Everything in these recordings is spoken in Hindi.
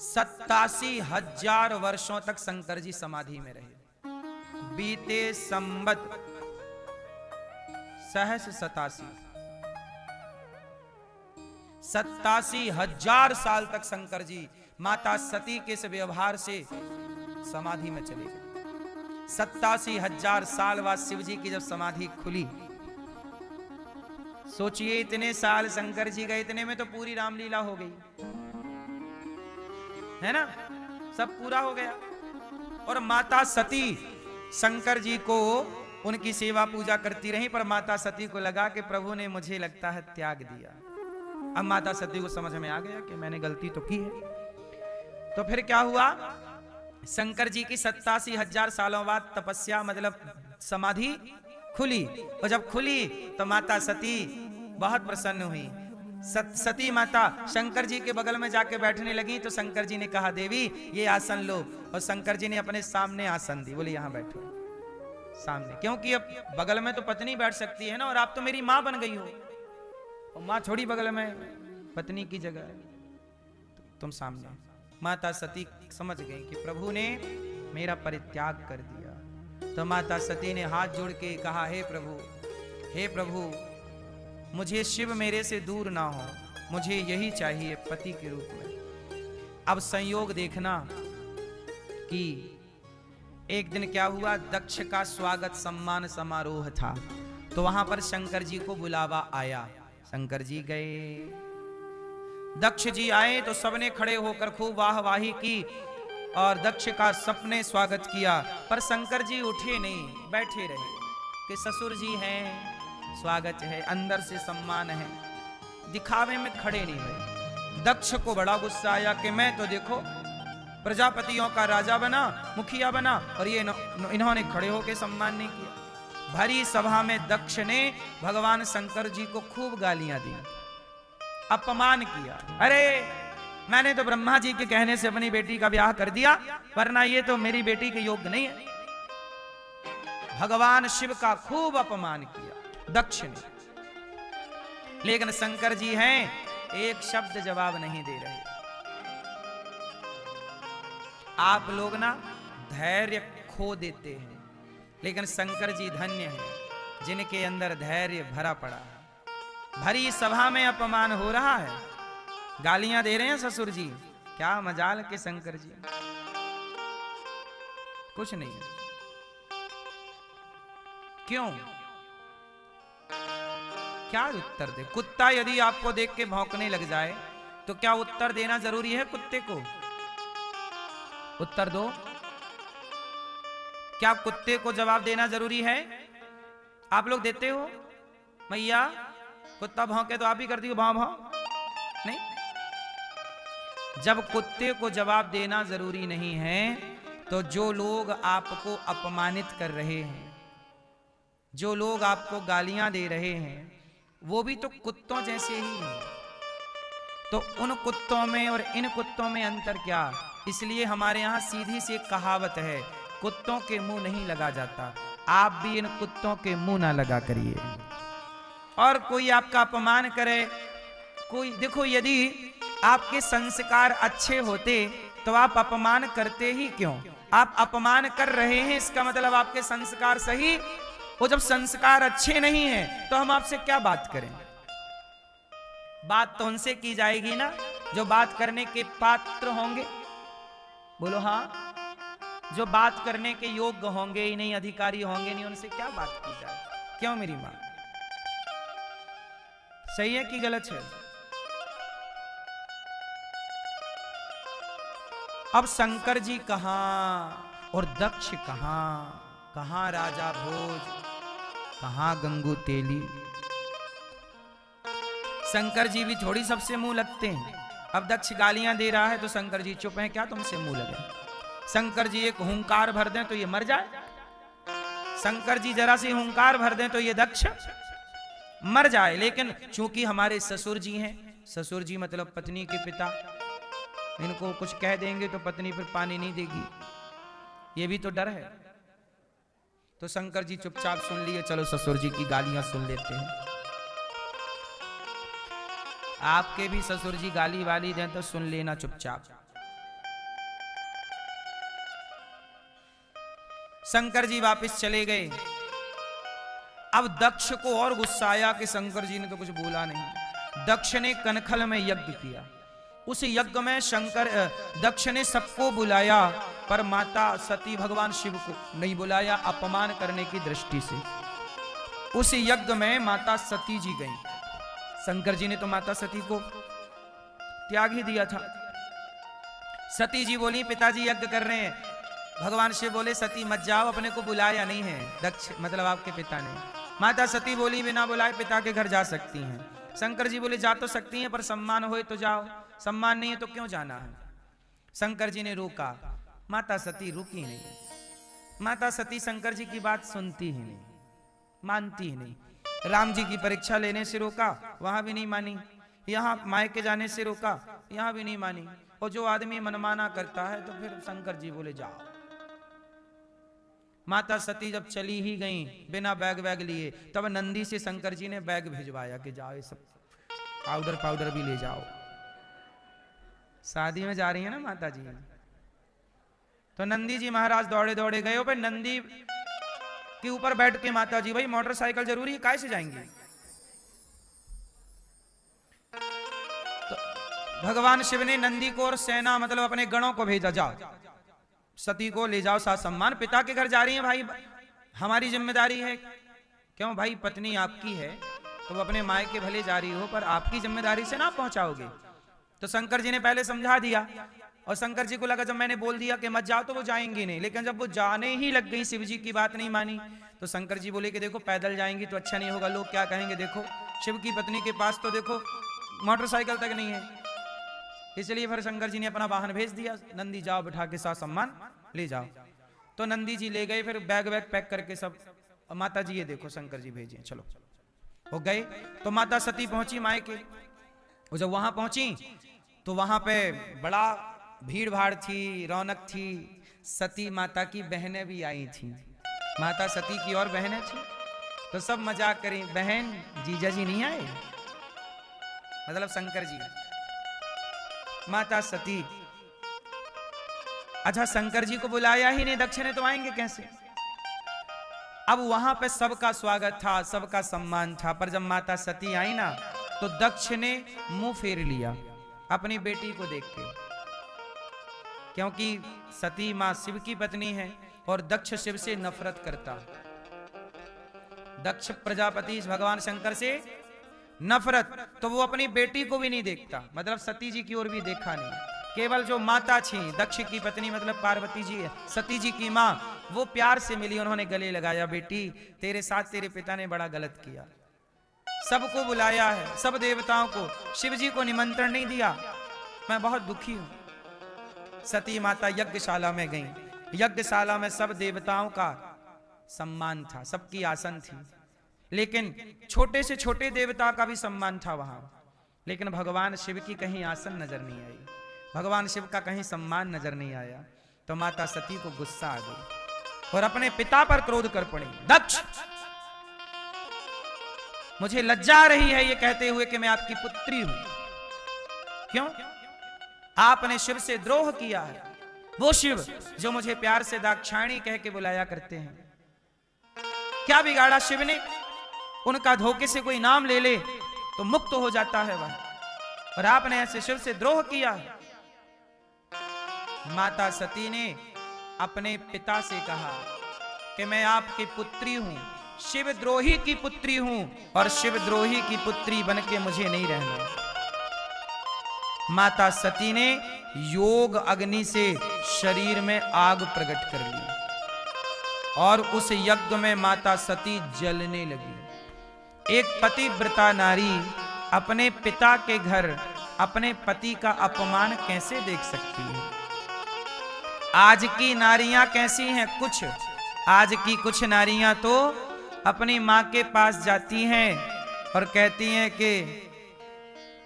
87,000 वर्षों तक शंकर जी समाधि में रहे। बीते संवत सहस 87,000 साल तक शंकर जी माता सती के इस व्यवहार से समाधि में चले गए। 87,000 साल बाद शिव जी की जब समाधि खुली, सोचिए इतने साल शंकर जी गए, इतने में तो पूरी रामलीला हो गई है ना, सब पूरा हो गया। और माता सती शंकर जी को उनकी सेवा पूजा करती रही, पर माता सती को लगा कि प्रभु ने मुझे लगता है त्याग दिया। अब माता सती को समझ में आ गया कि मैंने गलती तो की है। तो फिर क्या हुआ, शंकर जी की 87,000 सालों बाद तपस्या मतलब समाधि खुली, और जब खुली तो माता सती बहुत प्रसन्न हुई। सती माता शंकर जी के बगल में जाके बैठने लगी, तो शंकर जी ने कहा देवी ये आसन लो, और शंकर जी ने अपने सामने आसन दी, बोले यहां बैठो सामने, क्योंकि अब बगल में तो पत्नी बैठ सकती है ना, और आप तो मेरी मां बन गई हो, और मां छोड़ी बगल में पत्नी की जगह, तुम सामने। माता सती समझ गई कि प्रभु ने मेरा परित्याग कर दिया। तो माता सती ने हाथ जोड़ के कहा, हे प्रभु मुझे शिव मेरे से दूर ना हो, मुझे यही चाहिए पति के रूप में। अब संयोग देखना कि एक दिन क्या हुआ, दक्ष का स्वागत सम्मान समारोह था, तो वहां पर शंकर जी को बुलावा आया। शंकर जी गए, दक्ष जी आए तो सबने खड़े होकर खूब वाहवाही की और दक्ष का सबने स्वागत किया, पर शंकर जी उठे नहीं, बैठे रहे कि ससुर जी हैं, स्वागत है, अंदर से सम्मान है, दिखावे में खड़े नहीं हुए। दक्ष को बड़ा गुस्सा आया कि मैं तो देखो प्रजापतियों का राजा बना, मुखिया बना, और ये इन्होंने खड़े होकर सम्मान नहीं किया। भरी सभा में दक्ष ने भगवान शंकर जी को खूब गालियां दी, अपमान किया। अरे मैंने तो ब्रह्मा जी के कहने से अपनी बेटी का ब्याह कर दिया, वरना ये तो मेरी बेटी के योग्य नहीं है। भगवान शिव का खूब अपमान किया दक्ष ने, लेकिन शंकर जी हैं एक शब्द जवाब नहीं दे रहे। आप लोग ना धैर्य खो देते हैं, लेकिन शंकर जी धन्य हैं जिनके अंदर धैर्य भरा पड़ा है। भरी सभा में अपमान हो रहा है, गालियां दे रहे हैं ससुर जी, क्या मजाल के शंकर जी, कुछ नहीं। क्यों, क्या उत्तर दे? कुत्ता यदि आपको देख के भौंकने लग जाए तो क्या उत्तर देना जरूरी है कुत्ते को? उत्तर दो। क्या कुत्ते को जवाब देना जरूरी है? आप लोग देते हो? मैया कुत्ता भौंके तो आप ही कर दी भाव भाव नहीं। जब कुत्ते को जवाब देना जरूरी नहीं है, तो जो लोग आपको अपमानित कर रहे हैं, जो लोग आपको गालियां दे रहे हैं, वो भी तो कुत्तों जैसे ही हैं। तो उन कुत्तों में और इन कुत्तों में अंतर क्या? इसलिए हमारे यहाँ सीधी सी कहावत है, कुत्तों के मुंह नहीं लगा जाता। आप भी इन कुत्तों के मुंह ना लगा करिए। और कोई आपका अपमान करे, कोई देखो, यदि आपके संस्कार अच्छे होते तो आप अपमान करते ही क्यों? आप अपमान कर रहे हैं, इसका मतलब आपके संस्कार सही। वो जब संस्कार अच्छे नहीं हैं तो हम आपसे क्या बात करें? बात तो उनसे की जाएगी ना जो बात करने के पात्र होंगे। बोलो हाँ, जो बात करने के योग्य होंगे ही नहीं, अधिकारी होंगे नहीं, उनसे क्या बात की जाए? क्यों मेरी मां? सही है कि गलत है? अब शंकर जी कहां और दक्ष कहां, कहां राजा भोज, कहां गंगू तेली। शंकर जी भी थोड़ी सबसे मुंह लगते हैं। अब दक्ष गालियां दे रहा है तो शंकर जी चुप हैं, क्या तुमसे मुंह लगे? शंकर जी एक हुंकार भर दें तो ये मर जाए, शंकर जी जरा सी हुंकार भर दें तो ये दक्ष मर जाए। लेकिन चूंकि हमारे ससुर जी हैं, ससुर जी मतलब पत्नी के पिता, इनको कुछ कह देंगे तो पत्नी फिर पानी नहीं देगी, ये भी तो डर है। तो शंकर जी चुपचाप सुन लिए, चलो ससुर जी की गालियां सुन लेते हैं। आपके भी ससुर जी गाली वाली दें तो सुन लेना चुपचाप। शंकर जी वापस चले गए। अब दक्ष को और गुस्सा आया कि शंकर जी ने तो कुछ बोला नहीं। दक्ष ने कनखल में यज्ञ किया। उस यज्ञ में दक्ष ने सबको बुलाया, पर माता सती भगवान शिव को नहीं बुलाया, अपमान करने की दृष्टि से। उस यज्ञ में माता सती जी गई। शंकर जी ने तो माता सती को त्याग ही दिया था। सती जी बोली पिताजी यज्ञ कर रहे हैं। भगवान शिव बोले सती मत जाओ, अपने को बुलाया नहीं है दक्ष मतलब आपके पिता ने। माता सती बोली बिना बुलाए पिता के घर जा सकती हैं। शंकर जी बोले जा तो सकती हैं, पर सम्मान होए तो जाओ, सम्मान नहीं है तो क्यों जाना है। शंकर जी ने रोका, माता सती रुकी नहीं। माता सती शंकर जी की बात सुनती ही नहीं, मानती ही नहीं। राम जी की परीक्षा लेने से रोका, वहां भी नहीं मानी। यहाँ मायके जाने से रोका, यहाँ भी नहीं मानी। और जो आदमी मनमाना करता है तो फिर शंकर जी बोले जाओ। माता सती जब चली ही गई बिना बैग वैग लिए, तब नंदी से शंकर जी ने बैग भिजवाया कि जाओ ये सब पाउडर भी ले जाओ। शादी में जा रही है ना माता जी, तो नंदी जी महाराज दौड़े दौड़े गए। भाई नंदी के ऊपर बैठ के माता जी, भाई मोटरसाइकिल जरूरी है, काय से जाएंगे। तो भगवान शिव ने नंदी को और सेना मतलब अपने गणों को भेजा, जाओ सती को ले जाओ साथ सम्मान। पिता के घर जा रही है भाई, हमारी जिम्मेदारी है। क्यों भाई, पत्नी आपकी है तो वो अपने मायके के भले जा रही हो, पर आपकी जिम्मेदारी से ना पहुंचाओगे। तो शंकर जी ने पहले समझा दिया, और शंकर जी को लगा जब मैंने बोल दिया कि मत जाओ तो वो जाएंगे नहीं। लेकिन जब वो जाने ही लग गई, शिव जी की बात नहीं मानी, तो शंकर जी बोले कि देखो पैदल जाएंगी तो अच्छा नहीं होगा, लोग क्या कहेंगे। देखो शिव की पत्नी के पास तो देखो मोटरसाइकिल तक नहीं है। इसलिए फिर शंकर जी ने अपना वाहन भेज दिया, नंदी जाओ बिठा के साथ सम्मान ले जाओ। तो नंदी जी ले गए, फिर बैग वैग पैक करके सब। माता जी ये देखो शंकर जी भेजे, चलो हो गए। तो माता सती पहुंची मायके। वो जब वहां पहुंची तो वहां पे बड़ा भीड़ भाड़ थी, रौनक थी। सती माता की बहनें भी आई थी, माता सती की और बहनें थी। तो सब मजाक करें, बहन जीजा जी नहीं आए, मतलब शंकर जी। माता सती, अच्छा शंकर जी को बुलाया ही नहीं, दक्ष ने तो आएंगे कैसे। अब वहां पे सबका स्वागत था, सबका सम्मान था, पर जब माता सती आई ना तो दक्ष ने मुंह फेर लिया अपनी बेटी को देख के। क्योंकि सती मां शिव की पत्नी है और दक्ष शिव से नफरत करता। दक्ष प्रजापति भगवान शंकर से नफरत, तो वो अपनी बेटी को भी नहीं देखता, मतलब सती जी की ओर भी देखा नहीं। केवल जो माता थी दक्ष की पत्नी मतलब पार्वती जी, सती जी की मां, वो प्यार से मिली, उन्होंने गले लगाया, बेटी तेरे साथ तेरे पिता ने बड़ा गलत किया। सबको बुलाया है, सब देवताओं को, शिव जी को निमंत्रण नहीं दिया, मैं बहुत दुखी हूं। सती माता यज्ञशाला में गई। यज्ञशाला में सब देवताओं का सम्मान था, सबकी आसन थी, लेकिन छोटे से छोटे देवता का भी सम्मान था वहां। लेकिन भगवान शिव की कहीं आसन नजर नहीं आई, भगवान शिव का कहीं सम्मान नजर नहीं आया। तो माता सती को गुस्सा आ गई और अपने पिता पर क्रोध कर पड़ी। दक्ष, मुझे लज्जा आ रही है ये कहते हुए कि मैं आपकी पुत्री हूं। क्यों? आपने शिव से द्रोह किया है, वो शिव जो मुझे प्यार से दाक्षायणी कह के बुलाया करते हैं। क्या बिगाड़ा शिव ने? उनका धोखे से कोई नाम ले ले तो मुक्त हो जाता है वह, और आपने ऐसे शिव से द्रोह किया है। माता सती ने अपने पिता से कहा कि मैं आपकी पुत्री हूं, शिवद्रोही की पुत्री हूं, और शिवद्रोही की पुत्री बनके मुझे नहीं रहना। माता सती ने योग अग्नि से शरीर में आग प्रकट कर ली और उस यज्ञ में माता सती जलने लगी। एक पतिव्रता नारी अपने पिता के घर अपने पति का अपमान कैसे देख सकती है? आज की नारियां कैसी हैं? आज की कुछ नारियां तो अपनी मां के पास जाती हैं और कहती हैं कि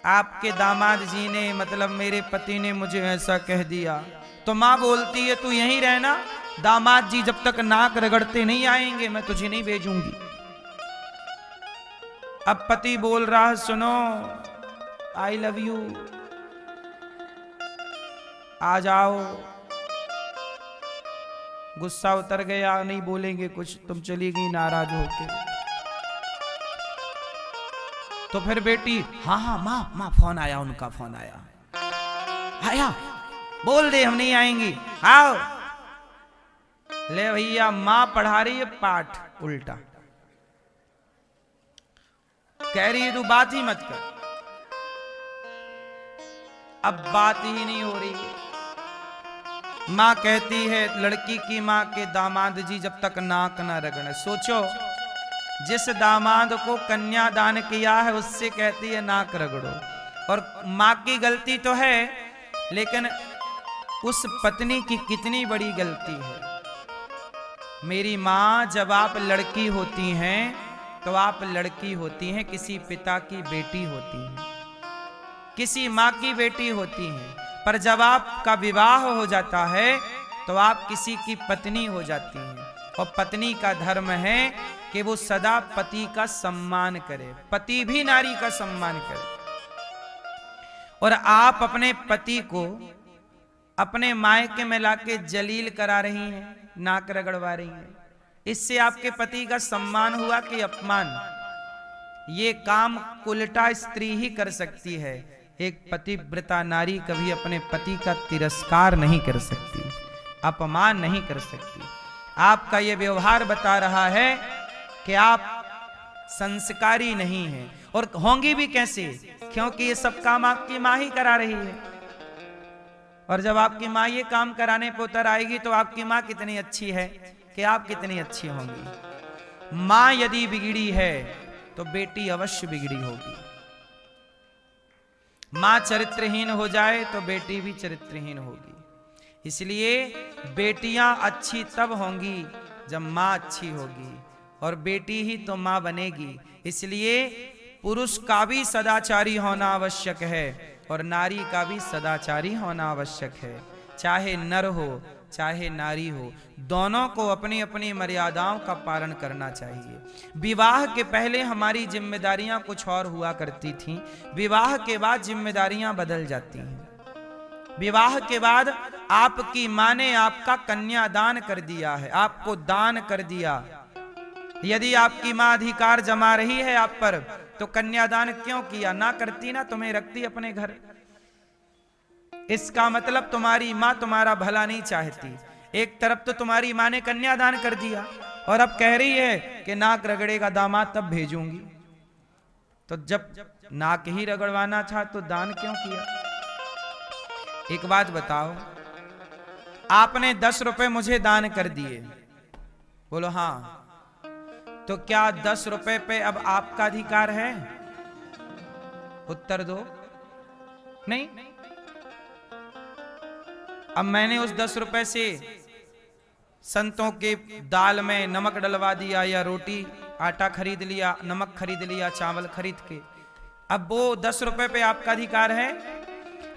आपके दामाद जी ने मतलब मेरे पति ने मुझे ऐसा कह दिया। तो मां बोलती है तू यहीं रहना, दामाद जी जब तक नाक रगड़ते नहीं आएंगे मैं तुझे नहीं भेजूंगी। अब पति बोल रहा है सुनो, आई लव यू, आ जाओ, गुस्सा उतर गया, नहीं बोलेंगे कुछ, तुम चली गई नाराज होके। तो फिर बेटी, हाँ हाँ माँ माँ फोन आया, उनका फोन आया, आया, बोल दे हम नहीं आएंगी, आओ। ले भैया, माँ पढ़ा रही है पाठ उल्टा, कह रही है तू बात ही मत कर। अब बात ही नहीं हो रही है। माँ कहती है, लड़की की माँ के दामाद जी जब तक नाक ना रगड़े। सोचो, जिस दामाद को कन्यादान किया है उससे कहती है नाक रगड़ो। और माँ की गलती तो है, लेकिन उस पत्नी की कितनी बड़ी गलती है। मेरी माँ, जब आप लड़की होती हैं तो आप लड़की होती हैं, किसी पिता की बेटी होती हैं, किसी माँ की बेटी होती हैं। पर जब आपका विवाह हो जाता है तो आप किसी की पत्नी हो जाती हैं। और पत्नी का धर्म है कि वो सदा पति का सम्मान करे, पति भी नारी का सम्मान करे। और आप अपने पति को अपने मायके में लाके जलील करा रही हैं, नाक रगड़वा रही हैं। इससे आपके पति का सम्मान हुआ कि अपमान? ये काम उल्टा स्त्री ही कर सकती है। एक पतिव्रता नारी कभी अपने पति का तिरस्कार नहीं कर सकती, अपमान नहीं कर सकती। आपका ये व्यवहार बता रहा है कि आप संस्कारी नहीं हैं। और होंगी भी कैसे? क्योंकि ये सब काम आपकी माँ ही करा रही है। और जब आपकी माँ ये काम कराने पर उतर आएगी तो आपकी माँ कितनी अच्छी है कि आप कितनी अच्छी होंगी। माँ यदि बिगड़ी है तो बेटी अवश्य बिगड़ी होगी। माँ चरित्रहीन हो जाए तो बेटी भी चरित्रहीन होगी। इसलिए बेटियां अच्छी तब होंगी जब माँ अच्छी होगी, और बेटी ही तो माँ बनेगी। इसलिए पुरुष का भी सदाचारी होना आवश्यक है और नारी का भी सदाचारी होना आवश्यक है। चाहे नर हो चाहे नारी हो, दोनों को अपनी अपनी मर्यादाओं का पालन करना चाहिए। विवाह के पहले हमारी जिम्मेदारियां कुछ और हुआ करती थीं, विवाह के बाद जिम्मेदारियां बदल जाती हैं। विवाह के बाद आपकी मां ने आपका कन्यादान कर दिया है, आपको दान कर दिया। यदि आपकी मां अधिकार जमा रही है आप पर तो कन्यादान क्यों किया? ना करती ना तुम्हें रखती अपने घर। इसका मतलब तुम्हारी मां तुम्हारा भला नहीं चाहती। एक तरफ तो तुम्हारी मां ने कन्यादान कर दिया और अब कह रही है कि नाक रगड़ेगा दामाद तब भेजूंगी। तो जब नाक ही रगड़वाना था तो दान क्यों किया? एक बात बताओ, आपने 10 रुपए मुझे दान कर दिए, बोलो हाँ, तो क्या 10 रुपए पे अब आपका अधिकार है? उत्तर दो। नहीं। अब मैंने उस 10 रुपए से संतों के दाल में नमक डलवा दिया, या रोटी आटा खरीद लिया, नमक खरीद लिया, चावल खरीद के, अब वो 10 रुपए पे आपका अधिकार है?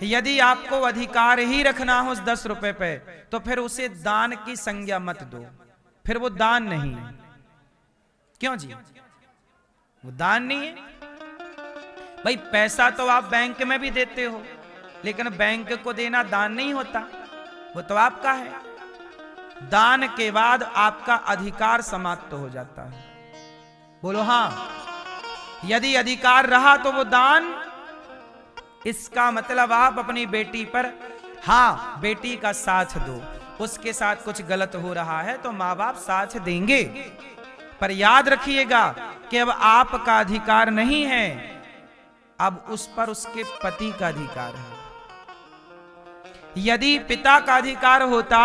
यदि आपको अधिकार ही रखना हो उस 10 रुपए पे तो फिर उसे दान की संज्ञा मत दो, फिर वो दान नहीं है। क्यों जी? वो दान नहीं है। भाई पैसा तो आप बैंक में भी देते हो, लेकिन बैंक को देना दान नहीं होता, वो तो आपका है। दान के बाद आपका अधिकार समाप्त हो जाता है। बोलो हाँ। यदि अधिकार रहा तो वो दान। इसका मतलब आप अपनी बेटी पर, हाँ, बेटी का साथ दो। उसके साथ कुछ गलत हो रहा है तो माँ बाप साथ देंगे, पर याद रखिएगा कि अब आपका अधिकार नहीं है, अब उस पर उसके पति का अधिकार है। यदि पिता का अधिकार होता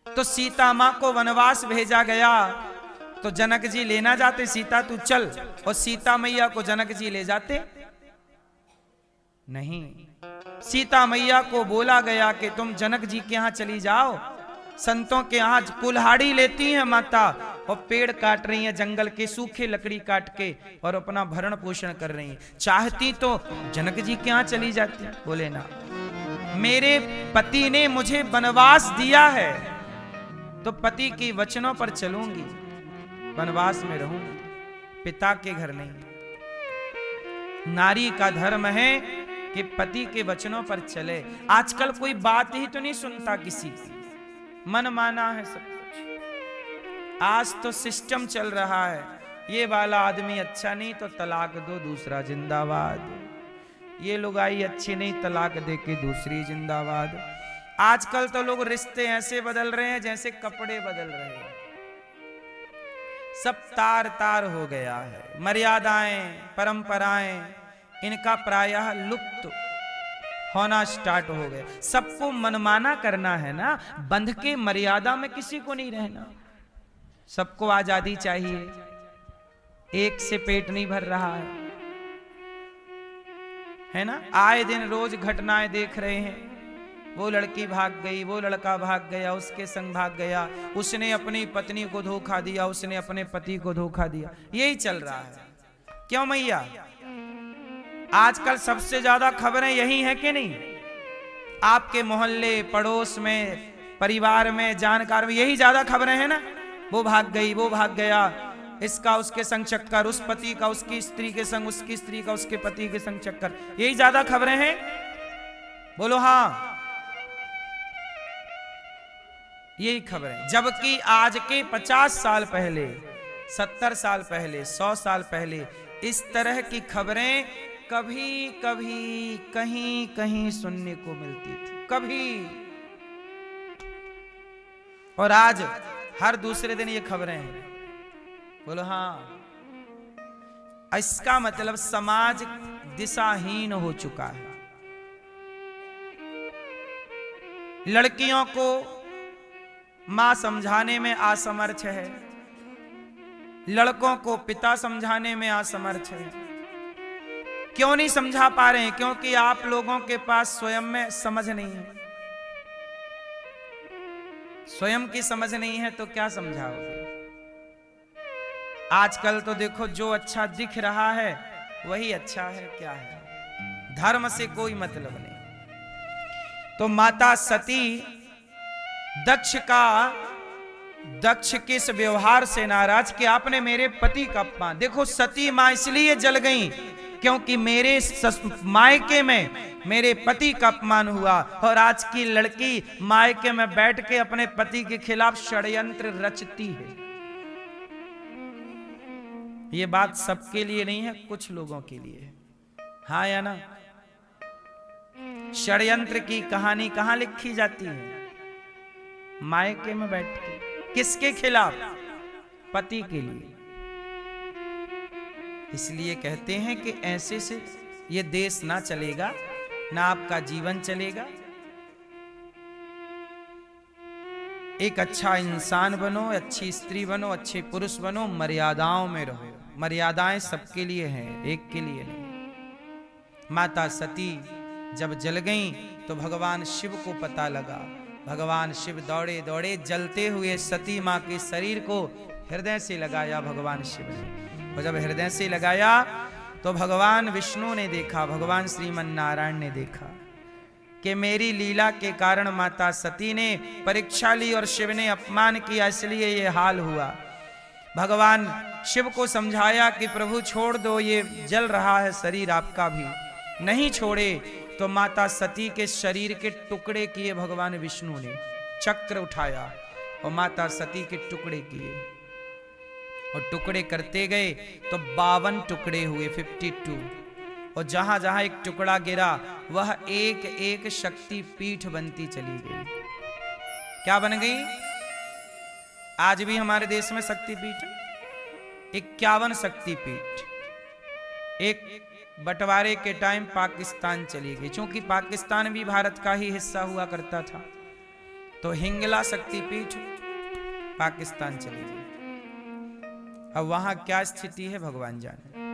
तो सीता मां को वनवास भेजा गया तो जनक जी लेना जाते, सीता तू चल, और सीता मैया को जनक जी ले जाते? नहीं। सीता मैया को बोला गया कि तुम जनक जी के यहां चली जाओ। संतों के यहां कुल्हाड़ी लेती हैं माता और पेड़ काट रही हैं, जंगल के सूखे लकड़ी काट के, और अपना भरण पोषण कर रही हैं। चाहती तो जनक जी के यहां चली जाती। बोले ना, मेरे पति ने मुझे वनवास दिया है तो पति के वचनों पर चलूंगी, वनवास में रहूंगी, पिता के घर नहीं। नारी का धर्म है कि पति के वचनों पर चले। आजकल कोई बात ही तो नहीं सुनता किसी की। मन माना है सब कुछ। आज तो सिस्टम चल रहा है, ये वाला आदमी अच्छा नहीं तो तलाक दो, दूसरा जिंदाबाद। ये लुगाई अच्छी नहीं, तलाक दे के दूसरी जिंदाबाद। आजकल तो लोग रिश्ते ऐसे बदल रहे हैं जैसे कपड़े बदल रहे हैं, सब तार तार हो गया है। मर्यादाएं, परंपराएं इनका प्रायः लुप्त होना स्टार्ट हो गए। सबको मनमाना करना है ना, बंध के मर्यादा में किसी को नहीं रहना। सबको आजादी चाहिए, एक से पेट नहीं भर रहा है ना। आए दिन रोज घटनाएं देख रहे हैं, वो लड़की भाग गई, वो लड़का भाग गया, उसके संग भाग गया, उसने अपनी पत्नी को धोखा दिया, उसने अपने पति को धोखा दिया, यही चल रहा है। क्यों मैया? आजकल सबसे ज्यादा खबरें यही हैं कि नहीं? आपके मोहल्ले, पड़ोस में, परिवार में, जानकार में यही ज्यादा खबरें हैं ना। वो भाग गई, वो भाग गया, इसका उसके संग चक्कर, उस पति का उसकी स्त्री के संग, उसकी स्त्री का उसके पति के संग चक्कर, यही ज्यादा खबरें हैं। बोलो हाँ, यही खबरें। जबकि आज के 50 साल पहले, 70 साल पहले, 100 साल पहले इस तरह की खबरें कभी कभी कहीं कहीं सुनने को मिलती थी, कभी। और आज हर दूसरे दिन ये खबरें हैं। बोलो हाँ। इसका मतलब समाज दिशाहीन हो चुका है। लड़कियों को मां समझाने में असमर्थ है, लड़कों को पिता समझाने में असमर्थ है। क्यों नहीं समझा पा रहे हैं? क्योंकि आप लोगों के पास स्वयं में समझ नहीं है। स्वयं की समझ नहीं है तो क्या समझाओगे? आजकल तो देखो, जो अच्छा दिख रहा है वही अच्छा है, क्या है? धर्म से कोई मतलब नहीं। तो माता सती दक्ष के इस व्यवहार से नाराज कि आपने मेरे पति का अपमान। देखो, सती मां इसलिए जल गई क्योंकि मेरे मायके में मेरे पति का अपमान हुआ। और आज की लड़की मायके में बैठ के अपने पति के खिलाफ षड्यंत्र रचती है। ये बात सबके लिए नहीं है, कुछ लोगों के लिए है। हाँ या ना? षड्यंत्र की कहानी कहां लिखी जाती है? मायके में बैठ के। किसके खिलाफ? पति के लिए। इसलिए कहते हैं कि ऐसे से ये देश ना चलेगा, ना आपका जीवन चलेगा। एक अच्छा इंसान बनो, अच्छी स्त्री बनो, अच्छे पुरुष बनो, मर्यादाओं में रहो। मर्यादाएं सबके लिए हैं, एक के लिए नहीं। माता सती जब जल गईं तो भगवान शिव को पता लगा। भगवान शिव दौड़े दौड़े जलते हुए सती मां के शरीर को हृदय से लगाया भगवान शिव ने। और जब हृदय से लगाया तो भगवान विष्णु ने देखा, भगवान श्रीमन नारायण ने देखा कि मेरी लीला के कारण माता सती ने परीक्षा ली और शिव ने अपमान किया, इसलिए ये हाल हुआ। भगवान शिव को समझाया कि प्रभु छोड़ दो, ये जल रहा है शरीर आपका भी। नहीं छोड़े तो माता सती के शरीर के टुकड़े किए भगवान विष्णु ने। चक्र उठाया और माता सती के टुकड़े किए, और टुकड़े करते गए तो 52 टुकड़े हुए, 52। और जहां जहां एक टुकड़ा गिरा वह एक एक शक्ति पीठ बनती चली गई। क्या बन गई? आज भी हमारे देश में शक्तिपीठ 51 शक्तिपीठ। एक बंटवारे के टाइम पाकिस्तान चली गई, क्योंकि पाकिस्तान भी भारत का ही हिस्सा हुआ करता था, तो हिंगला शक्तिपीठ पाकिस्तान चली गई। अब वहां क्या स्थिति है भगवान जाने।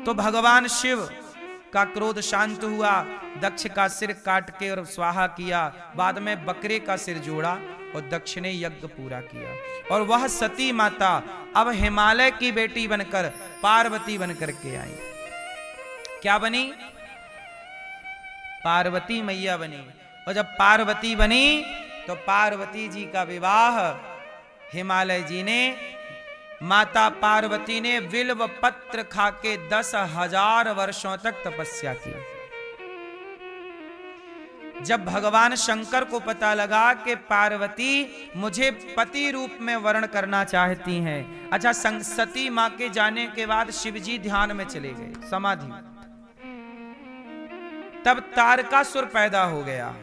तो भगवान शिव का क्रोध शांत हुआ, दक्ष का सिर काट के और स्वाहा किया, बाद में बकरे का सिर जोड़ा और दक्ष ने यज्ञ पूरा किया। और वह सती माता अब हिमालय की बेटी बनकर पार्वती बनकर के आई। क्या बनी? पार्वती मैया बनी। और जब पार्वती बनी तो पार्वती जी का विवाह हिमालय जी ने, माता पार्वती ने बिल्व पत्र खाके 10,000 वर्षों तक तपस्या की। जब भगवान शंकर को पता लगा कि पार्वती मुझे पति रूप में वर्ण करना चाहती हैं। अच्छा, सती मां के जाने के बाद शिवजी ध्यान में चले गए, समाधि। तब तारकासुर पैदा हो गया।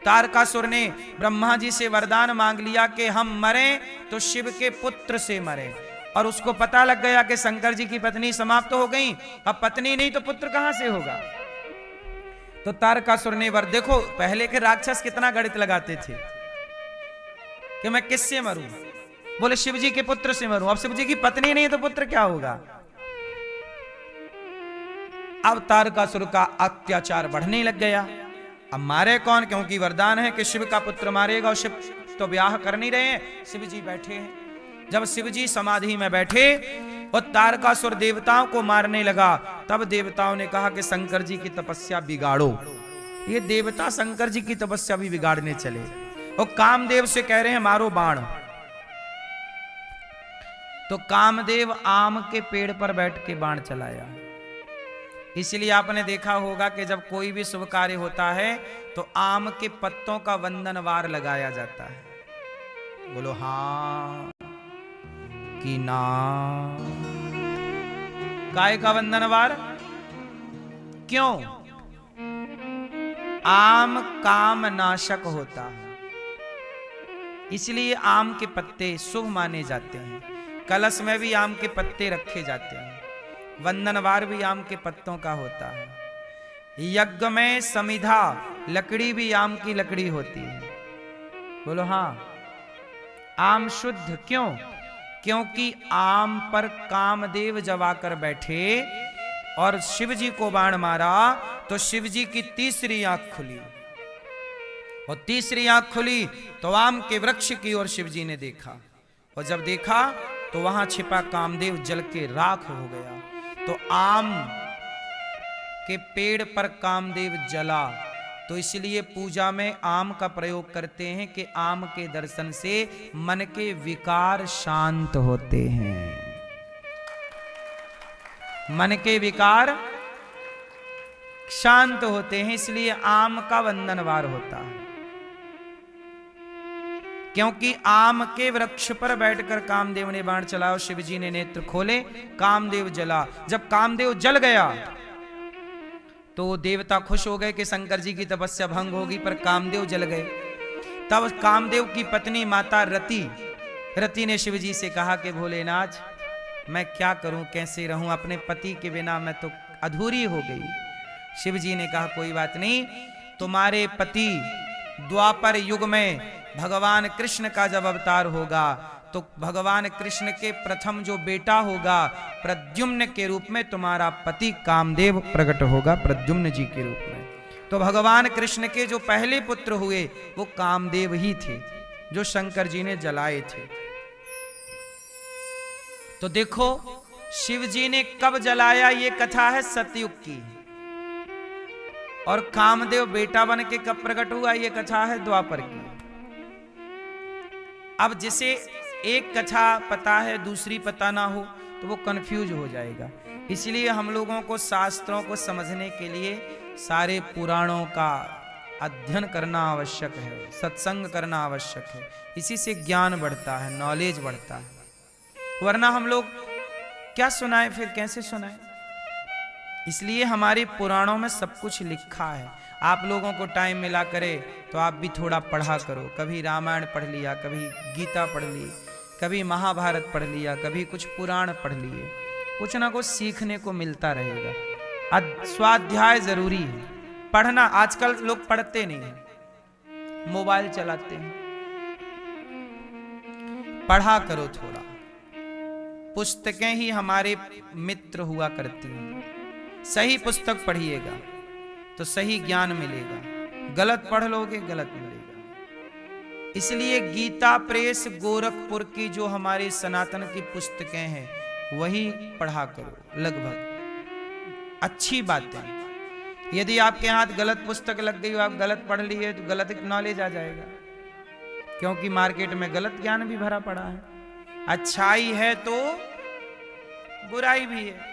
तारकासुर ने ब्रह्मा जी से वरदान मांग लिया कि हम मरें तो शिव के पुत्र से मरें। और उसको पता लग गया कि शंकर जी की पत्नी समाप्त हो गई, अब पत्नी नहीं तो पुत्र कहां से होगा। तो तारकासुर ने वर, देखो पहले के राक्षस कितना गणित लगाते थे कि मैं किससे मरूं, बोले शिव जी के पुत्र से मरूं। अब शिव जी की पत्नी नहीं तो पुत्र क्या होगा। अब तारकासुर का अत्याचार बढ़ने लग गया। अब मारे कौन, क्योंकि वरदान है कि शिव का पुत्र मारेगा, और शिव तो ब्याह कर नहीं रहे हैं, शिव जी बैठे हैं। जब शिव जी समाधि में बैठे और तारकासुर देवताओं को मारने लगा, तब देवताओं ने कहा कि शंकर जी की तपस्या बिगाड़ो। ये देवता शंकर जी की तपस्या भी बिगाड़ने चले और कामदेव से कह रहे हैं मारो बाण। तो कामदेव आम के पेड़ पर बैठ के बाण चलाया। इसलिए आपने देखा होगा कि जब कोई भी शुभ कार्य होता है तो आम के पत्तों का वंदनवार लगाया जाता है। बोलो हाँ कि ना। काय का वंदनवार क्यों? आम काम नाशक होता है, इसलिए आम के पत्ते शुभ माने जाते हैं। कलश में भी आम के पत्ते रखे जाते हैं, वंदनवार भी आम के पत्तों का होता है। यज्ञ में समिधा लकड़ी भी आम की लकड़ी होती है। बोलो हाँ। आम शुद्ध क्यों? क्योंकि आम पर कामदेव जब आकर बैठे और शिव जी को बाण मारा तो शिव जी की तीसरी आंख खुली, और तीसरी आंख खुली तो आम के वृक्ष की ओर शिव जी ने देखा, और जब देखा तो वहां छिपा कामदेव जल के राख हो गया। तो आम के पेड़ पर कामदेव जला, तो इसलिए पूजा में आम का प्रयोग करते हैं कि आम के दर्शन से मन के विकार शांत होते हैं। मन के विकार शांत होते हैं, इसलिए आम का वंदनवार होता है। क्योंकि आम के वृक्ष पर बैठकर कामदेव ने बाण चलाया, शिव जी ने नेत्र खोले, कामदेव जला। जब कामदेव जल गया तो देवता खुश हो गए कि शंकर जी की तपस्या भंग होगी, पर कामदेव जल गए। तब कामदेव की पत्नी माता रति ने शिव जी से कहा कि भोलेनाथ मैं क्या करूं, कैसे रहूं, अपने पति के बिना मैं तो अधूरी हो गई। शिव जी ने कहा कोई बात नहीं, तुम्हारे पति द्वापर युग में भगवान कृष्ण का जब अवतार होगा तो भगवान कृष्ण के प्रथम जो बेटा होगा प्रद्युम्न के रूप में तुम्हारा पति कामदेव प्रकट होगा, प्रद्युम्न जी के रूप में। तो भगवान कृष्ण के जो पहले पुत्र हुए वो कामदेव ही थे, जो शंकर जी ने जलाए थे। तो देखो शिव जी ने कब जलाया, ये कथा है सतयुग की, और कामदेव बेटा बन के कब प्रकट हुआ, ये कथा है द्वापर की। अब जिसे एक कथा पता है दूसरी पता ना हो तो वो कंफ्यूज हो जाएगा। इसलिए हम लोगों को शास्त्रों को समझने के लिए सारे पुराणों का अध्ययन करना आवश्यक है, सत्संग करना आवश्यक है। इसी से ज्ञान बढ़ता है, नॉलेज बढ़ता है। वरना हम लोग क्या सुनाए, फिर कैसे सुनाए। इसलिए हमारे पुराणों में सब कुछ लिखा है। आप लोगों को टाइम मिला करे तो आप भी थोड़ा पढ़ा करो। कभी रामायण पढ़ लिया, कभी गीता पढ़ ली, कभी महाभारत पढ़ लिया, कभी कुछ पुराण पढ़ लिए, कुछ ना कुछ सीखने को मिलता रहेगा। स्वाध्याय जरूरी है, पढ़ना। आजकल लोग पढ़ते नहीं हैं, मोबाइल चलाते हैं। पढ़ा करो थोड़ा। पुस्तकें ही हमारे मित्र हुआ करती हैं। सही पुस्तक पढ़िएगा तो सही ज्ञान मिलेगा, गलत पढ़ लोगे गलत मिलेगा। इसलिए गीता प्रेस गोरखपुर की जो हमारे सनातन की पुस्तकें हैं वही पढ़ा करो। लगभग अच्छी बातें। यदि आपके हाथ गलत पुस्तक लग गई, आप गलत पढ़ लिए तो गलत नॉलेज आ जाएगा, क्योंकि मार्केट में गलत ज्ञान भी भरा पड़ा है। अच्छाई है तो बुराई भी है।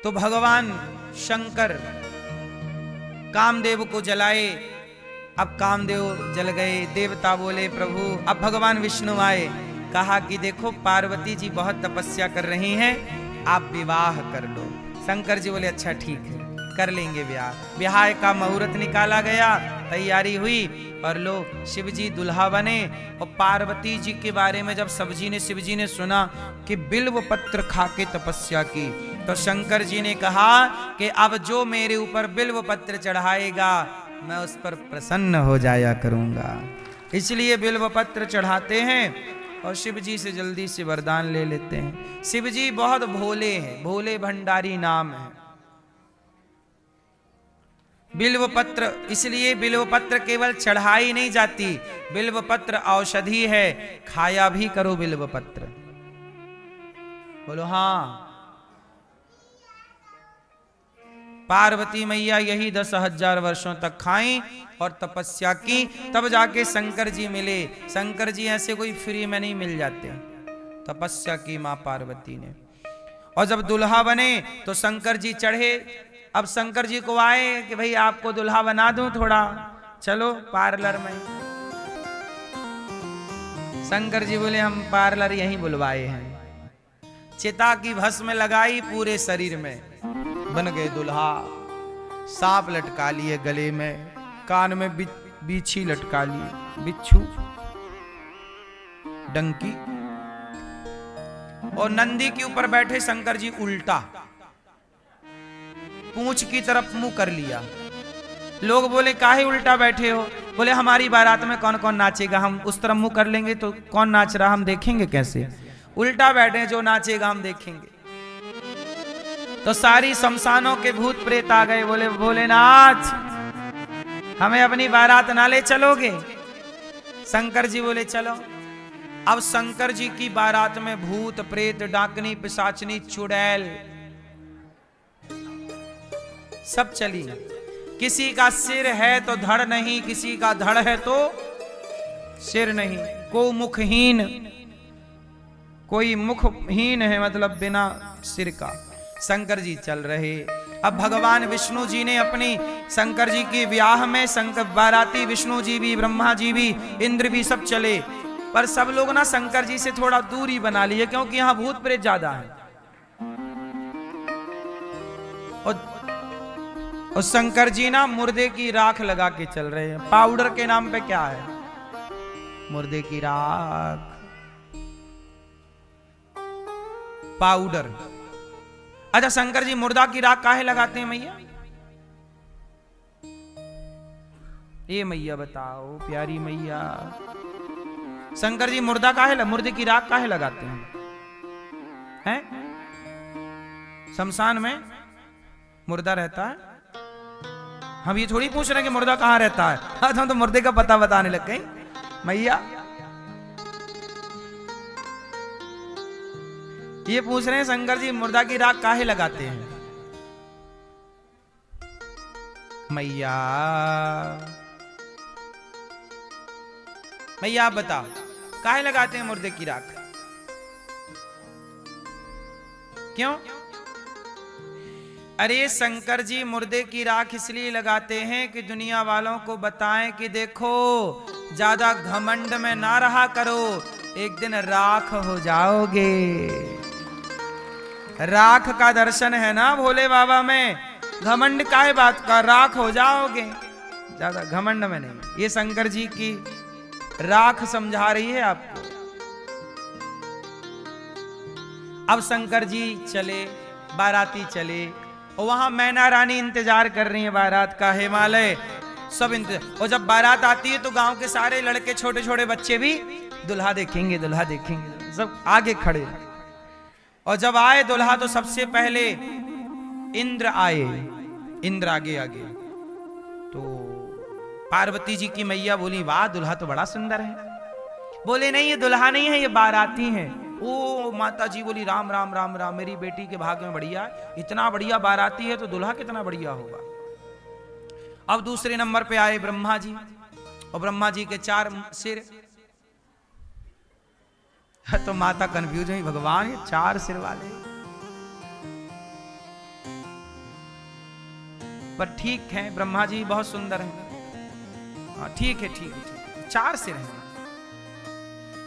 तो भगवान शंकर कामदेव को जलाए। अब कामदेव जल गए, देवता बोले प्रभु। अब भगवान विष्णु आए, कहा कि देखो पार्वती जी बहुत तपस्या कर रही हैं, आप विवाह कर लो। शंकर जी बोले अच्छा ठीक है, कर लेंगे विवाह। विवाह का मुहूर्त निकाला गया, तैयारी हुई और लो शिव जी दुल्हा बने। और पार्वती जी के बारे में जब शिव जी ने सुना कि बिल्व पत्र खा के तपस्या की, तो शंकर जी ने कहा कि अब जो मेरे ऊपर बिल्व पत्र चढ़ाएगा मैं उस पर प्रसन्न हो जाया करूंगा। इसलिए बिल्व पत्र चढ़ाते हैं और शिव जी से जल्दी से वरदान ले लेते हैं। शिव जी बहुत भोले हैं, भोले भंडारी नाम है। बिल्व पत्र, इसलिए बिल्व पत्र केवल चढ़ाई नहीं जाती, बिल्व पत्र औषधि है, खाया भी करो बिल्व पत्र। बोलो हाँ। पार्वती मैया यही 10,000 वर्षों तक खाई और तपस्या की, तब जाके शंकर जी मिले। शंकर जी ऐसे कोई फ्री में नहीं मिल जाते, तपस्या की मां पार्वती ने। और जब दुल्हा बने तो शंकर जी चढ़े। अब शंकर जी को आए कि भाई आपको दुल्हा बना दूं, थोड़ा चलो पार्लर में। शंकर जी बोले हम पार्लर यहीं बुलवाए हैं। चिता की भस्म लगाई पूरे शरीर में, बन गए दुल्हा। सांप लटका लिए गले में, कान में बीछी लटका लिए, बिच्छू डंकी। और नंदी के ऊपर बैठे शंकर जी उल्टा, पूंछ की तरफ मुंह कर लिया। लोग बोले काहे उल्टा बैठे हो? बोले हमारी बारात में कौन कौन नाचेगा, हम उस तरफ मुंह कर लेंगे तो कौन नाच रहा हम देखेंगे कैसे? उल्टा बैठे, जो नाचेगा हम देखेंगे। तो सारी शमशानों के भूत प्रेत आ गए, बोले भोलेनाथ हमें अपनी बारात ना ले चलोगे? शंकर जी बोले चलो। अब शंकर जी की बारात में भूत प्रेत डाकनी पिशाचनी चुड़ैल सब चली। किसी का सिर है तो धड़ नहीं, किसी का धड़ है तो सिर नहीं। को मुखहीन, कोई मुखहीन है मतलब बिना सिर का। शंकर जी चल रहे। अब भगवान विष्णु जी ने अपनी शंकर जी के ब्याह में शंकर बाराती विष्णु जी भी, ब्रह्मा जी भी, इंद्र भी सब चले। पर सब लोग ना शंकर जी से थोड़ा दूरी बना लिए, क्योंकि यहां भूत प्रेत ज्यादा है। और शंकर जी ना मुर्दे की राख लगा के चल रहे हैं। पाउडर के नाम पे क्या है? मुर्दे की राख, पाउडर। अच्छा शंकर जी मुर्दा की राख काहे लगाते हैं मैया? ये मैया बताओ, प्यारी मैया, शंकर जी मुर्दा काहे, मुर्दे की राख काहे लगाते हैं? शमशान में मुर्दा रहता है। हम ये थोड़ी पूछ रहे हैं कि मुर्दा कहां रहता है। आज हम तो मुर्दे का पता बताने लग गए मैया। ये पूछ रहे हैं शंकर जी मुर्दा की राख काहे लगाते हैं? मैया मैया आप बताओ काहे लगाते हैं मुर्दे की राख? क्यों? अरे शंकर जी मुर्दे की राख इसलिए लगाते हैं कि दुनिया वालों को बताएं कि देखो ज्यादा घमंड में ना रहा करो, एक दिन राख हो जाओगे। राख का दर्शन है ना भोले बाबा में। घमंड काहे बात का, राख हो जाओगे, ज्यादा घमंड में नहीं। ये शंकर जी की राख समझा रही है आपको। अब शंकर जी चले, बाराती चले, और वहां मैना रानी इंतजार कर रही है बारात का, हिमालय सब इंतजार। और जब बारात आती है तो गांव के सारे लड़के छोटे छोटे बच्चे भी दुल्हा देखेंगे, दुल्हा देखेंगे, सब आगे खड़े। और जब आए दुल्हा तो सबसे पहले इंद्र आए, इंद्र आगे आगे। तो पार्वती जी की मैया बोली वाह दुल्हा तो बड़ा सुंदर है। बोले नहीं ये दुल्हा नहीं है, ये बाराती है। ओ माता जी बोली राम राम राम राम, मेरी बेटी के भाग्य में बढ़िया, इतना बढ़िया बाराती है तो दुल्हा कितना बढ़िया होगा। अब दूसरे नंबर पे आए ब्रह्मा जी, और ब्रह्मा जी के 4 सिर। तो माता कंफ्यूज हुई, भगवान ये 4 सिर वाले। पर ठीक है, ब्रह्मा जी बहुत सुंदर हैं। हाँ ठीक है, ठीक है, ठीक है। 4 सिर हैं।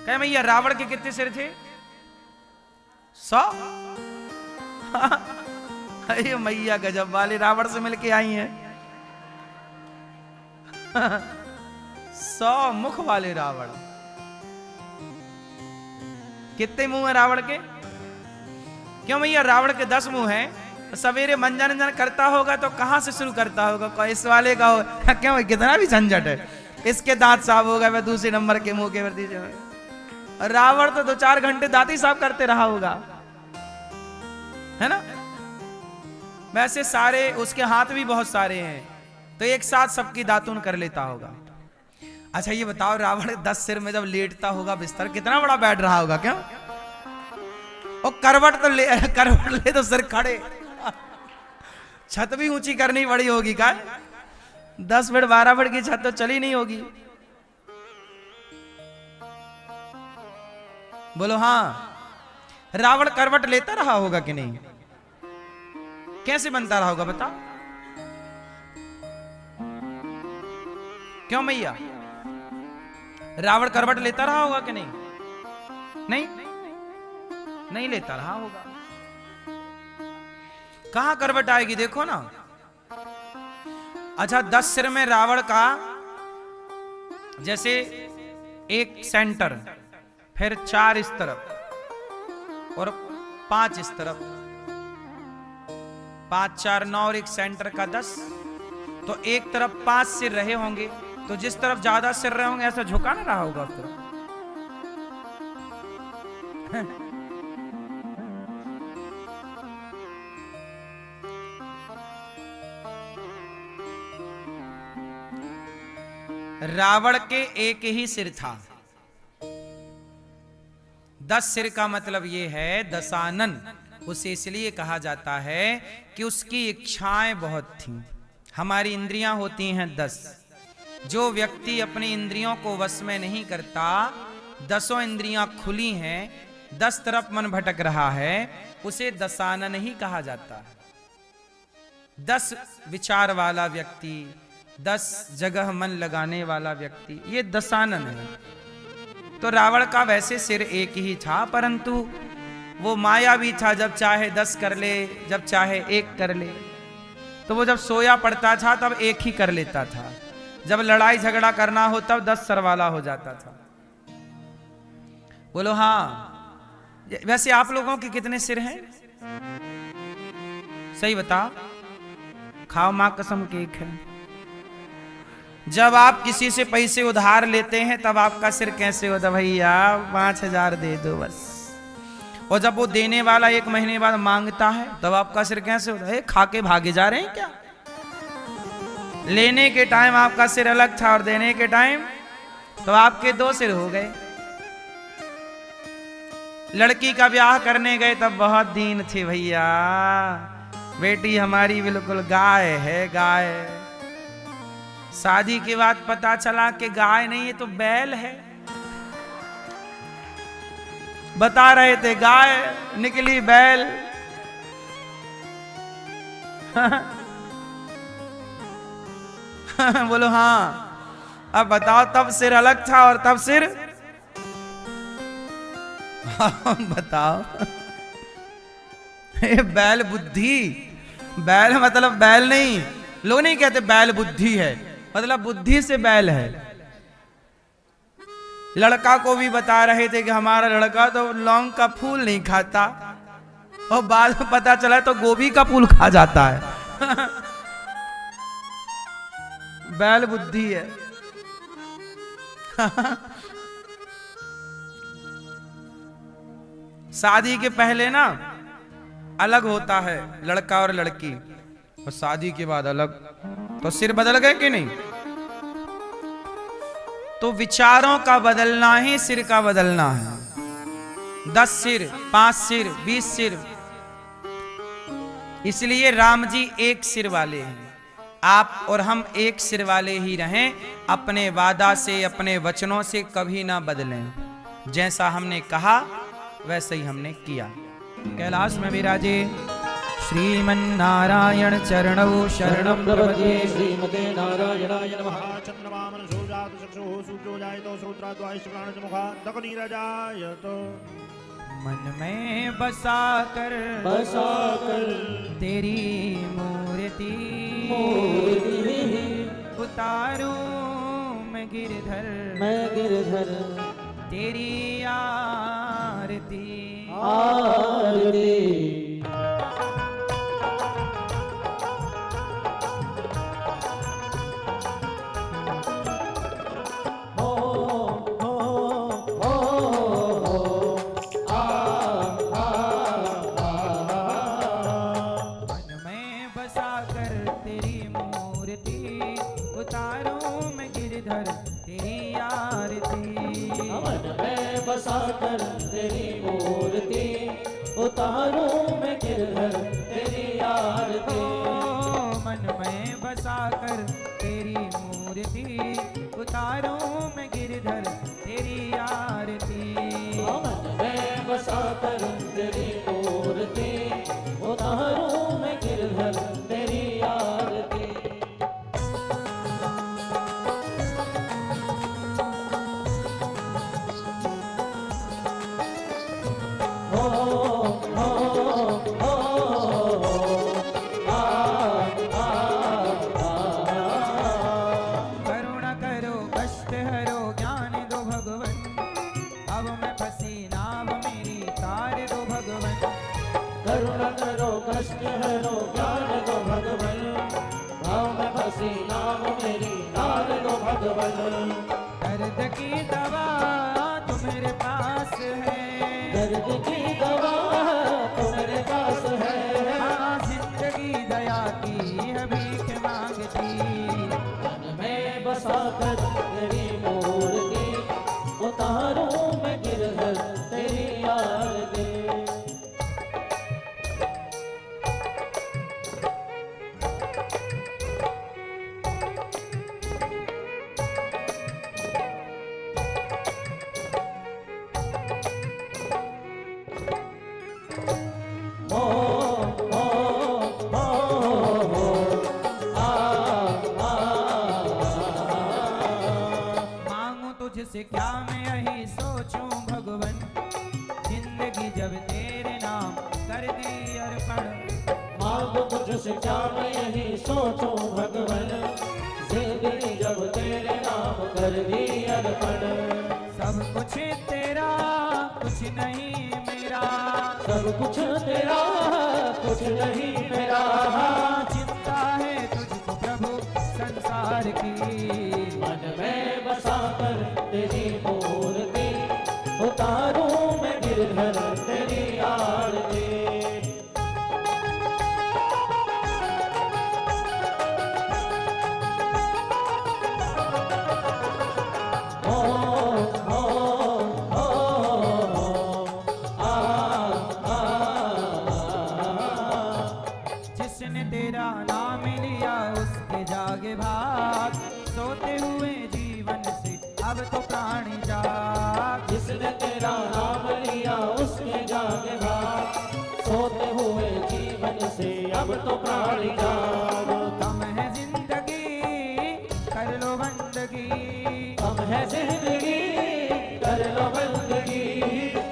कहे भैया रावण के कितने सिर थे? 100। अरे मैया गजब वाले रावण से मिलके आई हैं। 100 मुख वाले रावण। कितने मुंह है रावण के? क्यों भैया रावण के 10 मुंह हैं। सवेरे मंजन अंजन करता होगा तो कहां से शुरू करता होगा? इस वाले का हो, क्यों कितना भी झंझट है। इसके दांत साफ होगा, वह दूसरे नंबर के मुंह के प्रति। रावण तो 2-4 घंटे दांत ही साफ करते रहा होगा, है ना। वैसे सारे उसके हाथ भी बहुत सारे हैं, तो एक साथ सबकी दातून कर लेता होगा। अच्छा ये बताओ, रावण 10 सिर में जब लेटता होगा बिस्तर, कितना बड़ा बैठ रहा होगा? क्यों और करवट ले तो सिर खड़े। छत भी ऊंची करनी पड़ी होगी का। 10 फीट 12 फीट की छत तो चली नहीं होगी। बोलो हाँ। रावण करवट लेता रहा होगा कि नहीं? कैसे बनता रहा होगा बता? क्यों मैया रावण करवट लेता रहा होगा कि नहीं? नहीं, नहीं लेता रहा होगा। कहां करवट आएगी देखो ना। अच्छा 10 सिर में रावण का जैसे एक सेंटर, फिर 4 इस तरफ और 5 इस तरफ, 5 4 9 और एक सेंटर का 10, तो एक तरफ 5 सिर रहे होंगे, तो जिस तरफ ज्यादा सिर रहे होंगे ऐसा झुका ना रहा होगा उस तरफ। रावण के एक ही सिर था। 10 सिर का मतलब यह है दशानन। उसे इसलिए कहा जाता है कि उसकी इच्छाएं बहुत थीं। हमारी इंद्रियां होती हैं 10। जो व्यक्ति अपनी इंद्रियों को वश में नहीं करता, 10 इंद्रियां खुली हैं, 10 तरफ मन भटक रहा है, उसे दशानन ही कहा जाता है। 10 विचार वाला व्यक्ति, 10 जगह मन लगाने वाला व्यक्ति, ये दशानन है। तो रावण का वैसे सिर एक ही था, परंतु वो माया भी था। जब चाहे 10 कर ले, जब चाहे 1 कर ले। तो वो जब सोया पड़ता था तब 1 ही कर लेता था, जब लड़ाई झगड़ा करना हो तब 10 सर वाला हो जाता था। बोलो हाँ। वैसे आप लोगों के कितने सिर हैं? सही बताओ। खाओ मां कसम के 1 है। जब आप किसी से पैसे उधार लेते हैं तब आपका सिर कैसे होता? भैया 5000 दे दो बस। और जब वो देने वाला 1 महीने बाद मांगता है तब आपका सिर कैसे होता है? खा के भागे जा रहे हैं क्या? लेने के टाइम आपका सिर अलग था और देने के टाइम तो आपके 2 सिर हो गए। लड़की का ब्याह करने गए तब बहुत दीन थे भैया, बेटी हमारी बिल्कुल गाय है, गाय। शादी के बाद पता चला कि गाय नहीं है तो बैल है। बता रहे थे गाय, निकली बैल। बोलो हाँ। अब बताओ, तब सिर अलग था और तब सिर बताओ। बैल बुद्धि, बैल मतलब बैल नहीं, लोग नहीं कहते बैल बुद्धि है, मतलब बुद्धि से बैल है। लड़का को भी बता रहे थे कि हमारा लड़का तो लौंग का फूल नहीं खाता, और बाद में पता चला तो गोभी का फूल खा जाता है। बैल बुद्धि है। शादी के पहले ना अलग होता है लड़का और लड़की, और शादी के बाद अलग। तो सिर बदल गए कि नहीं? तो विचारों का बदलना ही सिर का बदलना है। 10 सिर, 5 सिर, 20 सिर। इसलिए राम जी 1 सिर वाले हैं। आप और हम 1 सिर वाले ही रहें। अपने वादा से, अपने वचनों से कभी ना बदलें। जैसा हमने कहा वैसे ही हमने किया। कैलाश में विराजे श्रीमन्नारायण चरणौ शरणं प्रपद्ये। श्रीमते नारायणाय नमः। चंद्रमा मनसो जात चक्षुः सूर्यो जायतो श्रोत्राद्वायश्च प्राणचमुखात् दक्षिणीरजायतो। मन में बसा कर तेरी मूर्ति उतारूं मैं गिरधर तेरी आरती। उतारूं मैं गिरधर तेरी आरती। मन में बसा कर तेरी मूर्ति उतारूं मैं गिरधर तेरी आरती। मन में बसा कर तेरी मूर्ति उतारूं मैं गिरधर तेरी आरती। करुणा करो कष्ट हरो ज्ञान दो भगवन। भाव में फंसी नाम मेरी तार दो भगवन। दर्द की दवा तुम्हारे पास है, दर्द की दवा तुम्हारे पास है। हाँ, जिंदगी दया की है भीख मांगती। मन में बसा कर तेरी मूर्ति उतारूं मैं गिरधर तेरी आरती। तुझसे क्या मैं यही सोचूं भगवन, जिंदगी जब तेरे नाम कर दी अर्पण। मांगो तुझसे क्या मैं यही सोचूं भगवन, जिंदगी जब तेरे नाम कर दी अर्पण। सब कुछ तेरा कुछ नहीं मेरा, सब कुछ तेरा कुछ नहीं मेरा। चिंता है तुझको प्रभु संसार की। मन में बसा कर तेरी मूर्ति उतारूं मैं गिरधर तेरी आरती। जिसने तेरा नाम लिया उसके जागे भाग, सोते हुए जीवन से अब तो प्राणी जाग। जिसने तेरा नाम लिया उसके जागे भाग, सोते हुए जीवन से अब तो प्राणी जाग। कम है जिंदगी कर लो बंदगी, कम है जिंदगी कर लो बंदगी।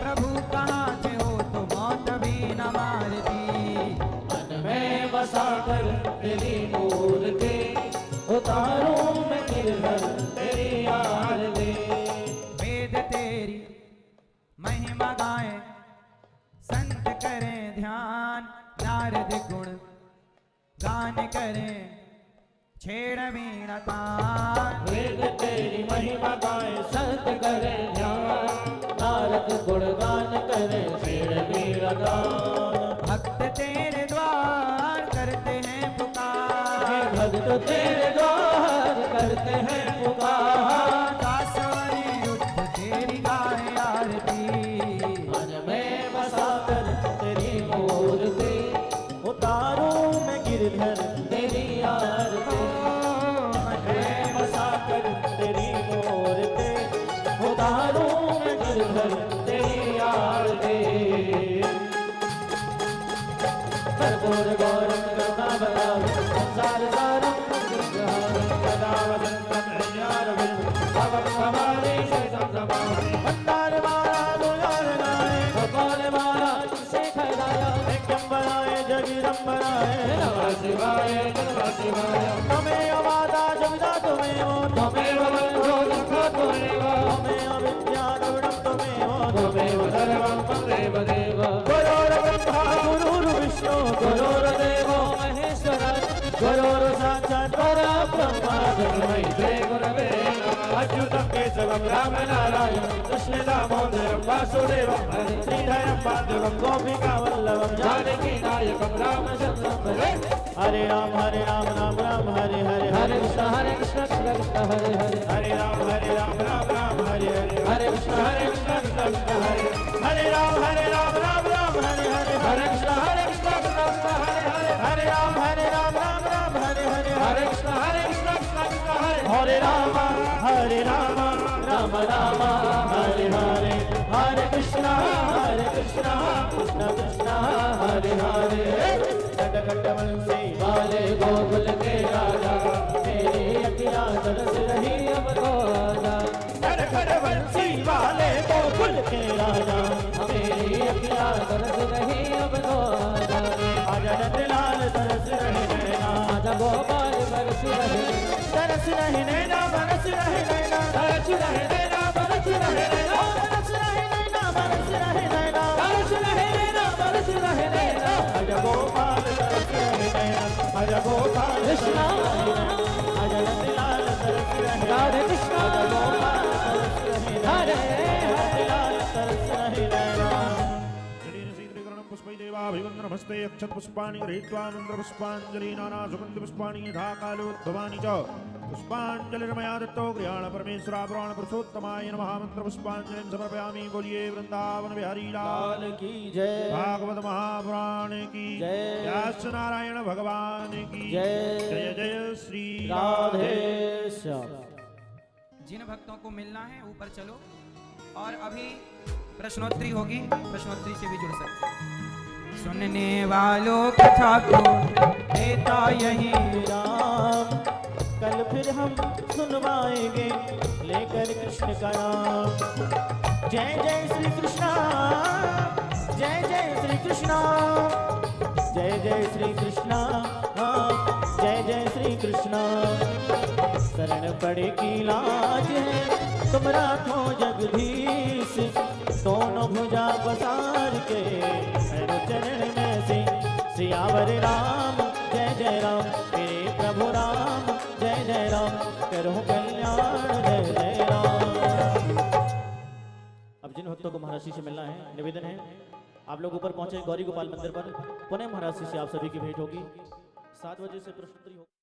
प्रभु कहाँ से हो तो मौत भी न मारती। मन में बसा कर तेरी मूर्ति उतारूं मैं गिरधर तेरी आरती। वेद तेरी महिमा गाएं संत करें ध्यान, नारद गुण गान करें छेड़ वीणा तान। वेद तेरी महिमा गाए संत करे ध्यान, नारद गुणगान करे छेड़ वीणा तान। भक्त तेरे द्वार करते हैं पुकार, भक्त तेरे द्वार करते हैं पुकार। दासवारी युद्ध तेरी गाए आरती। मन में बसा कर तेरी मूर्ति उतारूं मैं गिरधर तेरी आरती। मन में बसा कर तेरी मूर्ति उतारूं मैं गिरधर तेरी आरती। कर्पूर गौरम करुणावतारम संसार सारम सदा वसंतम हृदयारविंद भवं भवानी शैतं समाधि भंडार माला दुलार गाए भगवान माला तुमसे खैराया एकदम बनाए जगदम बनाए नमः शिवाय तमें अवादा जगदा तमेव तमेव बंधो दुःखो तमेव तमेव अविद्या द्रविणं तमेव तमेव सर्वं तमेव देव गुरुर्ब्रह्मा गुरुर्विष्णु गुरुर्देवो महेश्वरः गुरुर् साक्षात् परब्रह्म तस्मै श्री गुरवे नमः अच्युतं केशवं रामनारायणं कृष्ण दामोदरं वासुदेवं श्रीधरं माधवं गोपिकावल्लभं जानकी नायकं रामचन्द्रं भजे हरे राम राम राम हरे हरे हरे कृष्ण कृष्ण कृष्ण हरे हरे हरे राम राम राम हरे हरे हरे कृष्ण कृष्ण कृष्ण हरे हरे राम राम राम हरे हरे हरे कृष्ण कृष्ण कृष्ण हरे हरे हरे राम राम हरे हरे हरे कृष्ण कृष्ण हरे हरे राम राम राम हरे हरे हरे कृष्ण कृष्ण कृष्ण हरे हरे कटकटवंशी वाले गोकुल के राजा मेरी अखियाँ तरस रही अब तो आजा कटकटवंशी वाले गोकुल के राजा मेरी अखियाँ तरस रही अब तो आजा आजा नंदलाल तरस रहे नैना आजा गोपाल बरस रहे तरस रहे नैना बरस रहे नैना तरस रहे नैना बरस रहे नैना तरस रहे नैना बरस रहे नैना तरस रहे नैना बरस रहे नैना आजा गोपाल हरे गोपाल कृष्ण हरे नंदलाल तरस रहे राधे कृष्ण हरे नंदलाल तरस रहे पुष्पैदेवाभिवन्दनमस्ते अक्षत पुष्पाणि गृहीत्वा पुष्पाञ्जलि नाना सुगन्धि पुष्पाणि यथा कालोद्भवानि च पुष्पाञ्जलिर्मया दत्तो गृहाण परमेश्वरापुराण पुरुषोत्तमाय नमः मंत्र पुष्पाञ्जलिं समर्पयामि बोलिए वृंदावन बिहारी लाल की जय भागवत महापुराण की जय व्यास नारायण भगवान की जय जय जय श्री राधे श्याम। जिन भक्तों को मिलना है ऊपर चलो और अभी प्रश्नोत्तरी होगी, प्रश्नोत्तरी से भी जुड़ सकते हैं। सुनने वालों कथा को देता यही राम कल फिर हम सुनवाएंगे लेकर कृष्ण का नाम। जय जय श्री कृष्णा जय जय श्री कृष्णा जय जय श्री कृष्णा जय जय श्री कृष्णा। शरण पड़े की लाज है तुम राखो जगदीश दोनों भुजा पसार के भैरव चरण में से सियावर राम जय जय राम मेरे प्रभु राम जय जय राम करो कल्याण जय जय राम। अब जिन भक्तों को महाराज से मिलना है निवेदन है आप लोग ऊपर पहुंचे गौरी गोपाल मंदिर पर पुनः महाराज से आप सभी की भेंट होगी 7 बजे से प्रश्नोत्तरी होगी।